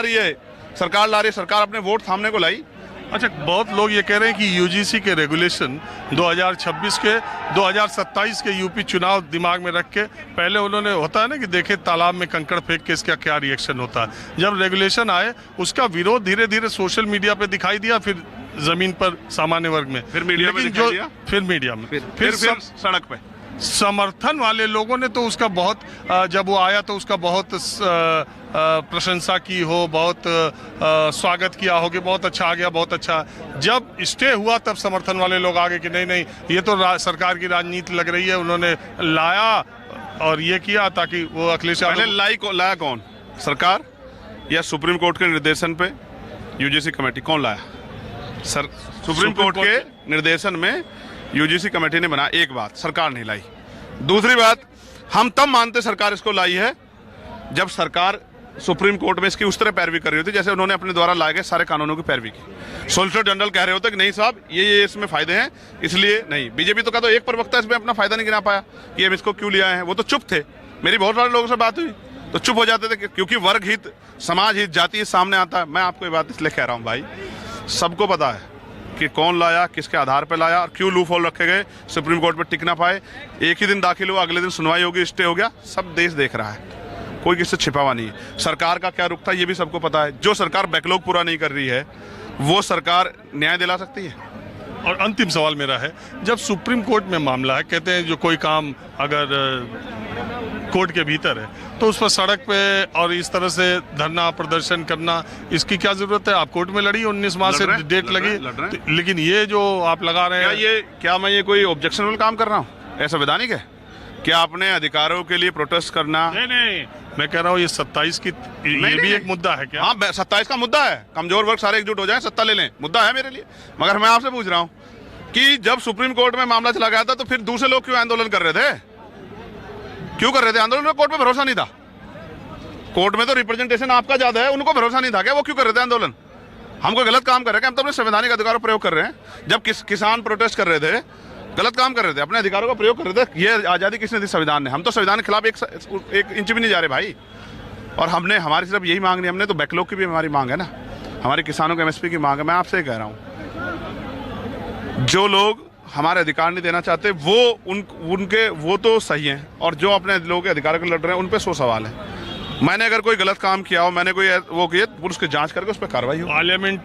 रही है, सरकार ला रही है, सरकार अपने वोट थामने को लाई। अच्छा, बहुत लोग ये कह रहे हैं कि यूजीसी के रेगुलेशन 2026 के 2027 के यूपी चुनाव दिमाग में रख के पहले उन्होंने, होता है ना कि देखे तालाब में कंकड़ फेंक के इसका क्या रिएक्शन होता है। जब रेगुलेशन आए उसका विरोध धीरे धीरे सोशल मीडिया पे दिखाई दिया, फिर जमीन पर सामान्य वर्ग में, फिर मीडिया में लेकिन दिखाई दिया, फिर मीडिया में, फिर सड़क पे समर्थन वाले लोगों ने तो उसका बहुत, जब वो आया तो उसका बहुत प्रशंसा की हो, बहुत स्वागत किया हो कि बहुत अच्छा आ गया, बहुत अच्छा। जब स्टे हुआ तब समर्थन वाले लोग आगे कि नहीं नहीं, ये तो सरकार की राजनीति लग रही है, उन्होंने लाया और ये किया ताकि वो अखिलेश यादव। लाया कौन, सरकार या सुप्रीम कोर्ट के निर्देशन पे यूजीसी कमेटी? कौन लाया? सुप्रीम कोर्ट के निर्देशन में यूजीसी कमेटी ने बना। एक बात, सरकार नहीं लाई। दूसरी बात, हम तब मानते सरकार इसको लाई है जब सरकार सुप्रीम कोर्ट में इसकी उस तरह पैरवी कर रही होती जैसे उन्होंने अपने द्वारा लाए गए सारे कानूनों की पैरवी की। सोलिसिटर जनरल कह रहे होते कि नहीं साहब ये इसमें फायदे हैं, इसलिए नहीं। बीजेपी तो कहता एक प्रवक्ता इसमें अपना फायदा नहीं गिना पाया कि हम इसको क्यों लिया है, वो तो चुप थे। मेरी बहुत सारे लोगों से बात हुई तो चुप हो जाते थे, क्योंकि वर्ग हित, समाज हित, जाति हित सामने आता है। मैं आपको ये बात इसलिए कह रहा हूँ भाई, सबको पता है कि कौन लाया, किसके आधार पर लाया और क्यों लूप होल रखे गए, सुप्रीम कोर्ट पर टिक ना पाए। एक ही दिन दाखिल हुआ, अगले दिन सुनवाई होगी, स्टे हो गया। सब देश देख रहा है, कोई किससे छिपा हुआ नहीं है। सरकार का क्या रुख था ये भी सबको पता है। जो सरकार बैकलॉग पूरा नहीं कर रही है वो सरकार न्याय दिला सकती है। और अंतिम सवाल मेरा है, जब सुप्रीम कोर्ट में मामला है, कहते हैं जो कोई काम अगर कोर्ट के भीतर है तो उस पर सड़क पे और इस तरह से धरना प्रदर्शन करना, इसकी क्या जरूरत है? आप कोर्ट में लड़ी, 19 मार्च से डेट लगी, लेकिन ये जो आप लगा रहे हैं, क्या मैं ये कोई ऑब्जेक्शनबल काम कर रहा हूँ? ऐसा वैधानिक है क्या अपने अधिकारों के लिए प्रोटेस्ट करना? नहीं, मैं कह रहा हूँ ये 27 की ये भी एक मुद्दा है क्या? हाँ, 27 का मुद्दा है। कमजोर वर्ग सारे एकजुट हो जाएं, सत्ता ले लें, मुद्दा है मेरे लिए। मगर मैं आपसे पूछ रहा हूँ कि जब सुप्रीम कोर्ट में मामला चला गया था तो फिर दूसरे लोग क्यों आंदोलन कर रहे थे? क्यों कर रहे थे आंदोलन? कोर्ट में भरोसा नहीं था। कोर्ट में तो रिप्रेजेंटेशन आपका ज्यादा है, उनको भरोसा नहीं था क्या? वो क्यों कर रहे थे आंदोलन? हम कोई गलत काम कर रहे हैं? हम तो अपने संवैधानिक अधिकारों का प्रयोग कर रहे हैं। जब किसान प्रोटेस्ट कर रहे थे, गलत काम कर रहे थे, अपने अधिकारों का प्रयोग कर रहे थे। ये आजादी किसने दी? संविधान ने। हम तो संविधान के खिलाफ एक इंच भी नहीं जा रहे भाई। और हमने, हमारी सिर्फ यही मांग नहीं, हमने तो बैकलॉग की भी हमारी मांग है ना, हमारे किसानों के एमएसपी की मांग है। मैं आपसे कह रहा हूँ, जो लोग हमारे अधिकार नहीं देना चाहते वो उनके वो तो सही हैं, और जो अपने लोगों के अधिकार के लड़ रहे हैं उन पे 100 सवाल है। मैंने अगर कोई गलत काम किया हो, मैंने कोई वो किया, पुलिस की जांच करके उस पर कार्रवाई हो। पार्लियामेंट